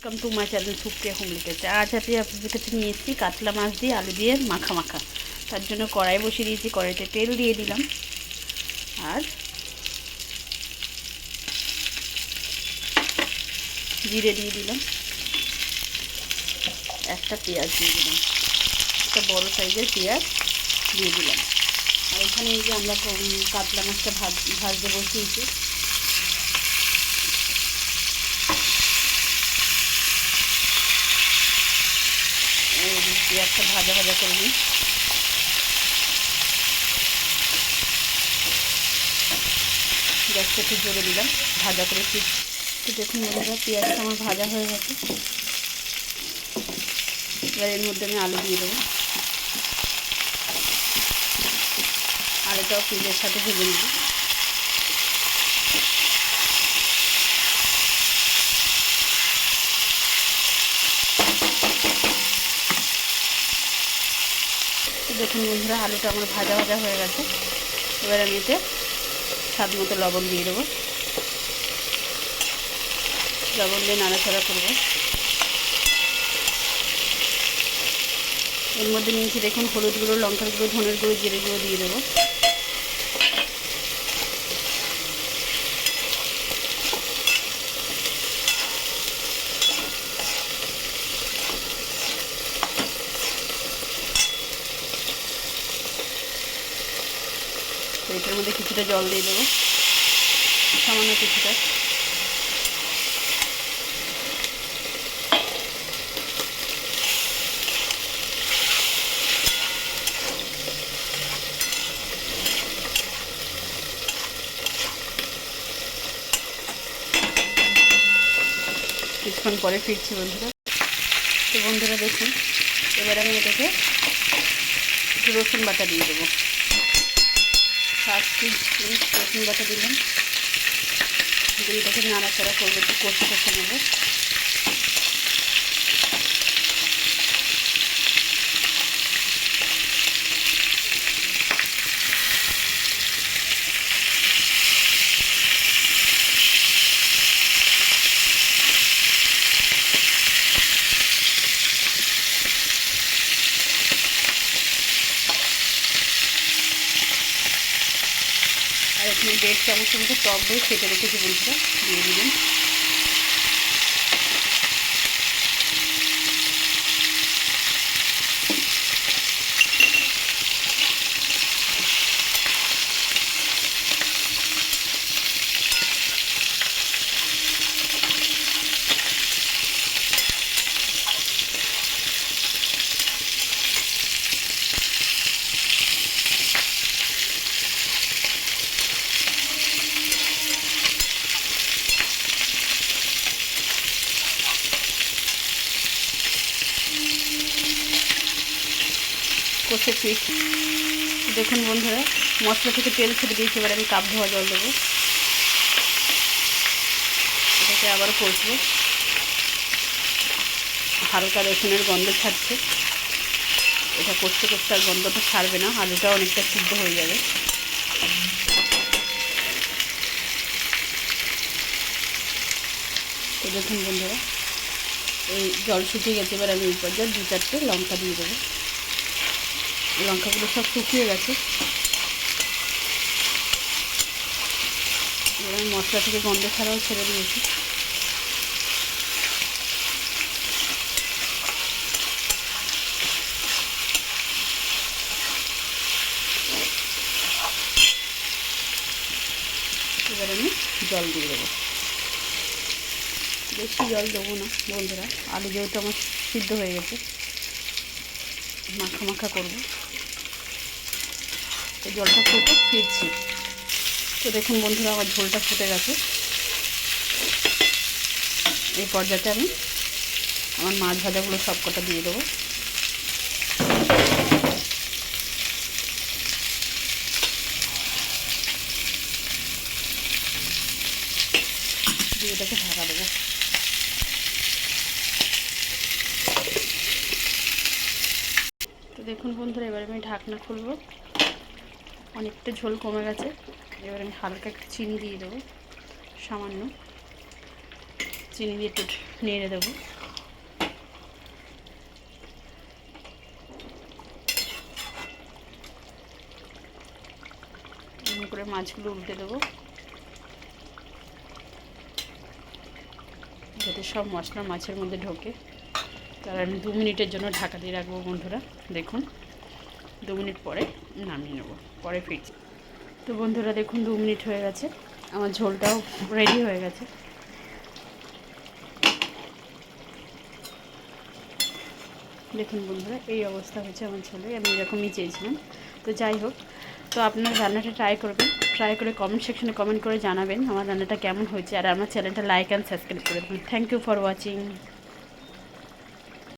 Welcome to my channel Supriya homely kitchen. আজ আমি আপনাদের কাছে নিয়ে এসেছি কাতলা মাছ দিয়ে আলু দিয়ে মাখা মাখা। তার জন্য কড়াই বসিয়ে দিয়েছি, কড়াইতে তেল দিয়ে দিলাম আর জিরে দিয়ে দিলাম, একটা পেঁয়াজ দিয়ে দিলাম, একটা বড়ো সাইজের পেঁয়াজ দিয়ে দিলাম। আর এখানে এই যে আমরা কাতলা মাছটা ভাজতে বসিয়েছি। পেঁয়াজটা ভাজা ভাজা করে নিই। গ্যাসটা একটু জোরে দিলাম, ভাজা করে তো দেখুন বন্ধুরা, পেঁয়াজটা আমার ভাজা হয়ে গেছে। এবার এর মধ্যে আমি আলু দিয়ে দেবো, আলুটাও পেঁয়াজের সাথে ভেজে নেব। দেখুন বন্ধুরা, আলুটা আমার ভাজা ভাজা হয়ে গেছে। এবার আমি এতে স্বাদ মতো লবণ দিয়ে দেবো, লবণ দিয়ে নাড়াচাড়া করবো। এর মধ্যে নিয়েছি দেখুন হলুদ গুঁড়ো, লঙ্কার গুঁড়ো, ধনের গুঁড়ো, জিরে গুঁড়ো দিয়ে দেবো। তো এটার মধ্যে কিছুটা জল দিয়ে দেবো, সামান্য কিছুটা। কিছুক্ষণ পরে ফিরছি বন্ধুরা। তো বন্ধুরা দেখুন, এবার আমি এটাকে একটু রসুন বাটা দিয়ে দেবো। 5 মিনিট রসুন বাটা দিলাম, দিয়ে এটাকে নাড়াচাড়া করবো, একটু কষে কষে নেবো। আর এখানে 1.5 চামচের মতো টক দই ফেটে রেখেছি বন্ধুরা, দিয়ে দিলাম। কষে ফিরছি। দেখুন বন্ধুরা, মশলা থেকে তেল ছেড়ে দিয়েছি। এবার আমি কাপ ধোয়া জল দেবো, এটাকে আবার কষবো। হালকা রসুনের গন্ধ ছাড়ছে, এটা কষতে কষতে আর গন্ধটা ছাড়বে না, আলুটা অনেকটা সিদ্ধ হয়ে যাবে। তো দেখুন বন্ধুরা, এই জল শুকিয়ে গেছে। এবার আমি এই পর্যায়ে 2-4টে লঙ্কা দিয়ে দেবো। লঙ্কাগুলো সব শুকিয়ে গেছে। এবার আমি মশলা থেকে গন্ধ ছাড়াও ছেড়ে দিয়েছি। এবার আমি জল দিয়ে দেবো, বেশি জল দেবো না বন্ধুরা, আলু যেহেতু আমার সিদ্ধ হয়ে গেছে, মাখা মাখা করবো। তো জলটা ফুটে ফিরছি। তো দেখুন বন্ধুরা, আমার ঝোলটা ফুটে গেছে। এই পর্যায়ে আমি আমার মাছ ভাজাগুলো সব কটা দিয়ে দেবো। দিয়ে এটাকে ঢাকা দেবো। তো দেখুন বন্ধুরা, এবার আমি ঢাকনা খুলবো। অনেকটা ঝোল কমে গেছে। এবার আমি হালকা একটু চিনি দিয়ে দেবো, সামান্য চিনি দিয়ে একটু নেড়ে দেবো। করে মাছগুলো উল্টে দেবো, যাতে সব মশলা মাছের মধ্যে ঢোকে। তার আমি 2 মিনিটের জন্য ঢাকা দিয়ে রাখবো বন্ধুরা। দেখুন 2 মিনিট পরে নামিয়ে নেবো, পরে ফিরছি। তো বন্ধুরা দেখুন 2 মিনিট হয়ে গেছে, আমার ঝোলটাও রেডি হয়ে গেছে। দেখুন বন্ধুরা এই অবস্থা হয়েছে আমার ঝোলে, আমি এরকমই চেয়েছিলাম। তো যাই হোক, তো আপনারা রান্নাটা ট্রাই করবেন, ট্রাই করে কমেন্ট সেকশনে কমেন্ট করে জানাবেন আমার রান্নাটা কেমন হয়েছে। আর আমার চ্যানেলটা লাইক অ্যান্ড সাবস্ক্রাইব করে দেবেন। Thank you for watching.